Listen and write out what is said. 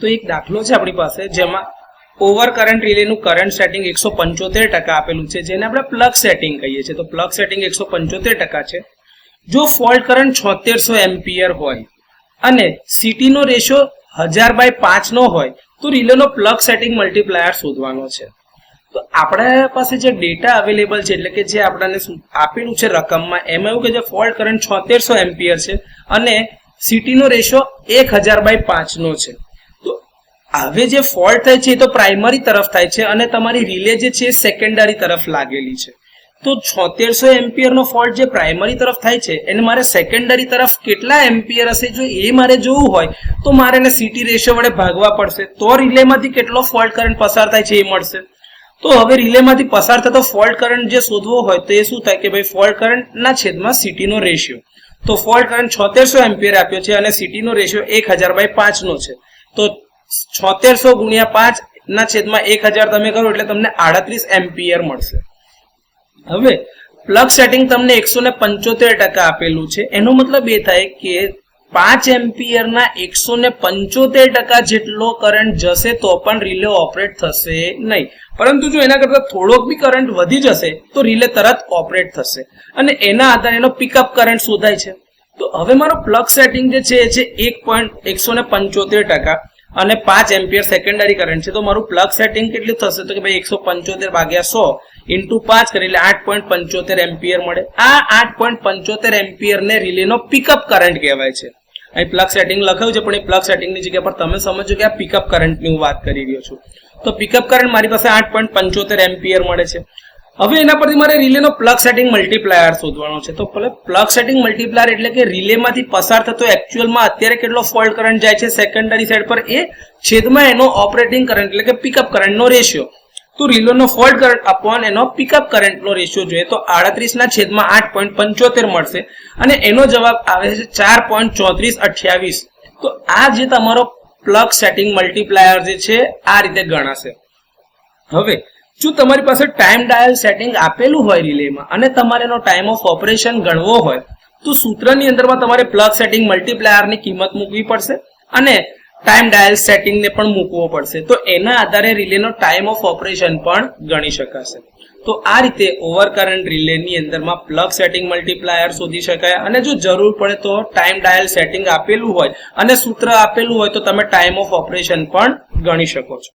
તો એક દાખલો છે આપણી પાસે જેમાં ઓવર કરંટ રિલેનું કરંટ સેટિંગ 175% આપેલું છે, જેને આપણે પ્લગ સેટિંગ કહીએ છીએ. તો પ્લગ સેટિંગ 175% છે. જો ફોલ્ટ કરંટ 7600 એમ્પિયર હોય અને CT નો રેશિયો 1000/5 નો હોય તો રિલેનો પ્લગ સેટિંગ મલ્ટીપ્લાયર શોધવાનો છે. તો આપણા પાસે જે ડેટા અવેલેબલ છે, એટલે કે જે આપણને આપેલું છે રકમમાં, એમાં એવું કે જે ફોલ્ટ કરંટ 7600 એમ્પિયર છે અને CT નો રેશિયો 1000/5 નો છે. તો હવે જે ફોલ્ટ થાય છે એ તો પ્રાઇમરી તરફ થાય છે અને તમારી રિલે જે છે એ સેકન્ડરી તરફ લાગેલી છે. તો 7600 એમ્પિયર નો ફોલ્ટ જે પ્રાઇમરી તરફ થાય છે એને મારે સેકન્ડરી તરફ કેટલા એમ્પિયર હશે જો એ મારે જોવું હોય તો મારે એને CT રેશિયો વડે ભાગવા પડશે, તો રિલેમાંથી કેટલો ફોલ્ટ કરંટ પસાર થાય છે એ મળશે. તો હવે રિલેમાંથી પસાર થતો ફોલ્ટ કરંટ જે શોધવો હોય તો એ શું થાય કે ભાઈ ફોલ્ટ કરંટના છેદમાં CT નો રેશિયો. તો ફોલ્ટ કરંટ 7600 એમ્પિયર આપ્યો છે અને CT નો રેશિયો 1000/5 નો છે. તો 7600 × 5 ના છેદમાં 1000 તમે કરો એટલે તમને 38 એમ્પિયર મળશે. હવે પ્લગ સેટિંગ તમને 175% આપેલું છે, એનો મતલબ એ થાય કે 5 એમ્પિયરના 175% જેટલો કરંટ જશે તો પણ રિલે ઓપરેટ થશે નહીં. પરંતુ જો એના કરતા થોડોક બી કરંટ વધી જશે તો રિલે તરત ઓપરેટ થશે અને એના આધારે એનો પિકઅપ કરંટ શોધાય છે. તો હવે મારો પ્લગ સેટિંગ જે છે એ છે 1.175% અને 5 એમ્પિયર સેકન્ડરી કરંટ છે. તો મારું પ્લગ સેટિંગ કેટલું થશે તો કે ભાઈ 175/100 × 5 કરી એટલે 8.75 એમ્પિયર મળે. આ 8.75 એમ્પિયર ને રિલેનો પિકઅપ કરંટ કહેવાય છે. અહીં પ્લગ સેટિંગ લખાયું છે પણ એ પ્લગ સેટિંગની જગ્યા પર તમે સમજો કે આ પિકઅપ કરંટની હું વાત કરી રહ્યો છું. તો પિકઅપ કરંટ મારી પાસે 8.75 એમ્પિયર મળે છે. હવે એના પરથી મારે રિલેનો પ્લગ સેટિંગ મલ્ટીપ્લાયર શોધવાનો છે. તો પ્લગ સેટિંગ મલ્ટીપ્લાયર એટલે કે રિલેમાંથી પસાર થતો એકચ્યુઅલમાં અત્યારે કેટલો ફોલ્ટ કરંટ જાય છે સેકન્ડરી સાઈડ પર એ છેદમાં એનો ઓપરેટિંગ કરંટ એટલે કે પિકઅપ કરંટનો રેશિયો. તો રિલેનો ફોલ્ટ કરંટ અપોન એનો પિકઅપ કરંટનો રેશિયો જોઈએ તો 38/8.75 મળશે અને એનો જવાબ આવે છે 4.3428. તો આ જે તમારો પ્લગ સેટિંગ મલ્ટીપ્લાયર જે છે આ રીતે ગણાશે. હવે જો તમારી પાસે ટાઈમ ડાયલ સેટિંગ આપેલું હોય રિલેમાં અને તમારે એનો ટાઈમ ઓફ ઓપરેશન ગણવો હોય તો સૂત્રની અંદરમાં તમારે પ્લગ સેટિંગ મલ્ટીપ્લાયરની કિંમત મૂકવી પડશે અને ટાઈમ ડાયલ સેટિંગને પણ મૂકવો પડશે. તો એના આધારે રિલેનો ટાઈમ ઓફ ઓપરેશન પણ ગણી શકાશે. તો આ રીતે ઓવર કરંટ રિલેની અંદરમાં પ્લગ સેટિંગ મલ્ટીપ્લાયર શોધી શકાય અને જો જરૂર પડે તો ટાઈમ ડાયલ સેટિંગ આપેલું હોય અને સૂત્ર આપેલું હોય તો તમે ટાઈમ ઓફ ઓપરેશન પણ ગણી શકો છો.